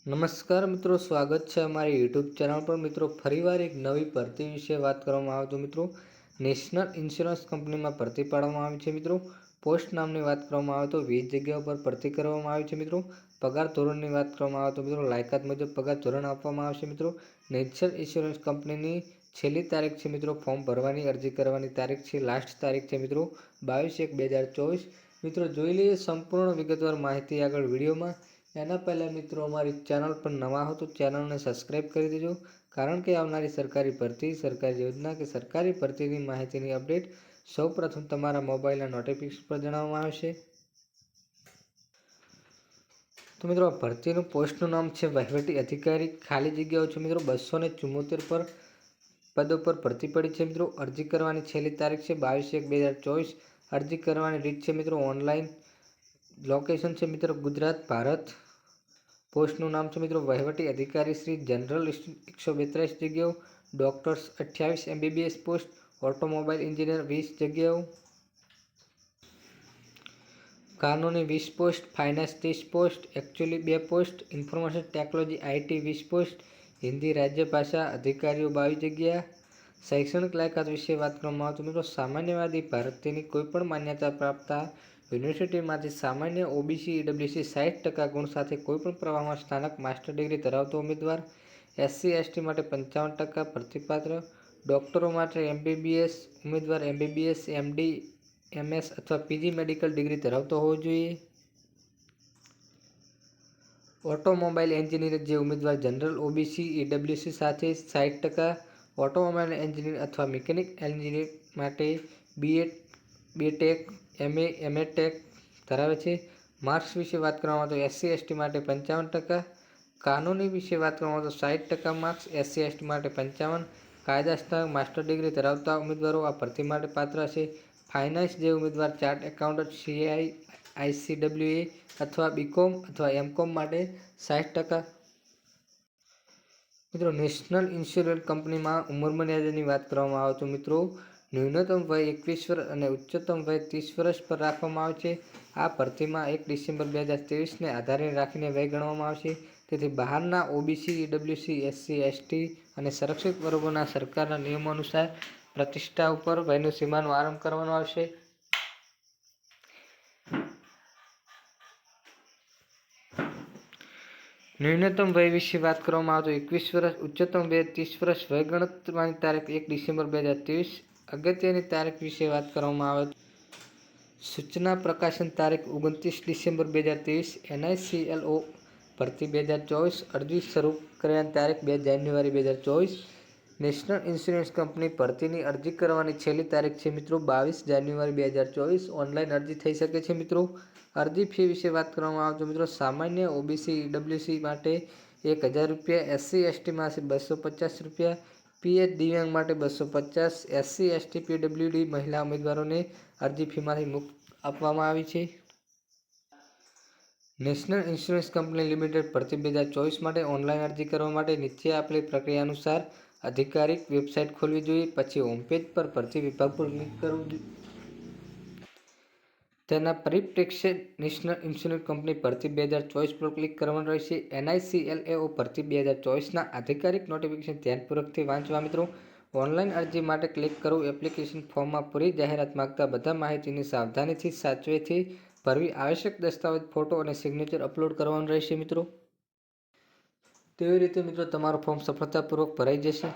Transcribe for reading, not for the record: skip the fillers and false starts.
નમસ્કાર મિત્રો, સ્વાગત છે અમારી યુટ્યુબ ચેનલ પર। મિત્રો, ફરીવાર એક નવી ભરતી વિશે વાત કરવામાં આવે તો મિત્રો નેશનલ ઇન્સ્યોરન્સ કંપનીમાં ભરતી પાડવામાં આવી છે। મિત્રો, પોસ્ટ નામની વાત કરવામાં આવે તો 20 જગ્યાઓ પર ભરતી કરવામાં આવી છે। મિત્રો, પગાર ધોરણની વાત કરવામાં આવે તો મિત્રો લાયકાત મુજબ પગાર ધોરણ આપવામાં આવશે। મિત્રો, નેશનલ ઇન્સ્યોરન્સ કંપનીની છેલ્લી તારીખ છે મિત્રો ફોર્મ ભરવાની, અરજી કરવાની તારીખ છે, લાસ્ટ તારીખ છે મિત્રો 22/1/2024। મિત્રો, જોઈ લઈએ સંપૂર્ણ વિગતવાર માહિતી આગળ વિડીયોમાં। એના પહેલાં મિત્રો અમારી ચેનલ પર નવા હો તો ચેનલને સબસ્ક્રાઈબ કરી દેજો, કારણ કે આવનારી સરકારી ભરતી, સરકારી યોજના કે સરકારી ભરતીની માહિતીની અપડેટ સૌપ્રથમ તમારા મોબાઈલના નોટિફિકેશન પર જણાવવામાં આવશે। તો મિત્રો, આ ભરતીનું પોસ્ટનું નામ છે વહીવટી અધિકારી। ખાલી જગ્યાઓ છે મિત્રો 274 પર પદો પર ભરતી પડી છે। મિત્રો, અરજી કરવાની છેલ્લી તારીખ છે 22/1/2024। અરજી કરવાની રીત છે મિત્રો ઓનલાઈન। લોકેશન છે મિત્રો ગુજરાત, ભારત। પોસ્ટનું નામ છે મિત્રો વહીવટી અધિકારી શ્રી જનરલ 142 જગ્યાઓ, doctors 28 MBBS post, automobile engineer 20 જગ્યાઓ, કાનૂની 20 post, finance 30 post, actually 2 post, information technology IT 20 post, Hindi રાજ્ય ભાષા અધિકારીઓ 22 જગ્યા। શૈક્ષણિક લાયકાત વિશે વાત કરવામાં આવે તો મિત્રો સામાન્યવાદી ભારતની કોઈપણ માન્યતા પ્રાપ્ત યુનિવર્સિટીમાંથી સામાન્ય OBC EWC 60% ગુણ સાથે કોઈપણ પ્રવાહમાં સ્નાતક માસ્ટર ડિગ્રી ધરાવતો ઉમેદવાર, SC ST માટે 55% ભરતીપાત્ર, ડોક્ટરો માટે MBBS ઉમેદવાર MBBS MD MS અથવા PG મેડિકલ ડિગ્રી ધરાવતો હોવો જોઈએ। ઓટોમોબાઈલ એન્જિનિયર જે ઉમેદવાર જનરલ OBC EWC સાથે 60%, ઓટોમોબાઈલ એન્જિનિયર અથવા મિકેનિક એન્જિનિયર માટે BTech MA Tech ધરાવે છે। માર્ક્સ વિશે વાત કરવામાં આવે તો SC ST માટે 55%, કાનૂની વિશે વાત કરવામાં આવે તો 60% માર્ક્સ, SC ST માટે 55%। કાયદા સ્નાતક માસ્ટર ડિગ્રી ધરાવતા ઉમેદવારો આ ભરતી માટે પાત્ર હશે। ફાઇનાન્સ જે ઉમેદવાર ચાર્ટ એકાઉન્ટન્ટ CA ICWA અથવા BCom અથવા MCom માટે 60%। મિત્રો, નેશનલ ઇન્સ્યોરન્સ કંપનીમાં ઉંમર મર્યાદાની વાત કરવામાં આવે તો મિત્રો ન્યૂનતમ વય 21 વર્ષ અને ઉચ્ચતમ વય 30 વર્ષ પર રાખવામાં આવે છે। આ ભરતીમાં 1 ડિસેમ્બર 2023ને આધારે રાખીને વય ગણવામાં આવશે। તેથી બહારના OBC EWC SC ST અને સંરક્ષિત વર્ગોના સરકારના નિયમો અનુસાર પ્રતિષ્ઠા ઉપર વયનું સીમાનો આરંભ કરવાનો આવશે। ન્યૂનતમ વય વિશે વાત કરવામાં આવે તો 21 વર્ષ, ઉચ્ચતમ વય 30 વર્ષ। વય ગણતરીની તારીખ 1 ડિસેમ્બર 2023। અગત્યની તારીખ વિશે વાત કરવામાં આવે તો સૂચના પ્રકાશન તારીખ 29 ડિસેમ્બર 2023। NICLO ભરતી 2024 અરજી શરૂ કર્યાની તારીખ 2 જાન્યુઆરી 2024। નેશનલ ઇન્સ્યોરન્સ કંપની ભરતીની અરજી કરવાની છેલ્લી તારીખ છે મિત્રો 22 જાન્યુઆરી 2024। ઓનલાઈન અરજી થઈ શકે છે મિત્રો। અરજી ફી વિશે વાત કરવામાં આવે તો મિત્રો સામાન્ય OBC EWC માટે 1000 રૂપિયા, SC ST માટે 250 રૂપિયા, PH દિવ્યાંગ માટે 250, SC ST PWD મહિલા ઉમેદવારોને અરજી ફીમાંથી મુક્ત આપવામાં આવી છે। નેશનલ ઇન્સ્યોરન્સ કંપની લિમિટેડ ભરતી 2024 માટે ઓનલાઈન અરજી કરવા માટે નીચે આપેલી પ્રક્રિયા અનુસાર આધિકારિક વેબસાઇટ ખોલવી જોઈએ। પછી હોમપેજ પર ભરતી વિભાગ પર ક્લિક કરવું જોઈએ। તેના પરિપ્રેક્ષ્ય નેશનલ ઇન્સ્યોરન્સ કંપની ભરતી 2024 પર ક્લિક કરવાનું રહેશે। NICLAO ભરતી 2024ના આધિકારિક નોટિફિકેશન ધ્યાનપૂર્વકથી વાંચવા મિત્રો। ઓનલાઈન અરજી માટે ક્લિક કરવું। એપ્લિકેશન ફોર્મમાં પૂરી જાહેરાત માંગતા બધા માહિતીની સાવધાનીથી સાચવેથી ભરવી। આવશ્યક દસ્તાવેજ, ફોટો અને સિગ્નેચર અપલોડ કરવાનું રહેશે મિત્રો। તેવી રીતે મિત્રો તમારું ફોર્મ સફળતાપૂર્વક ભરાઈ જશે।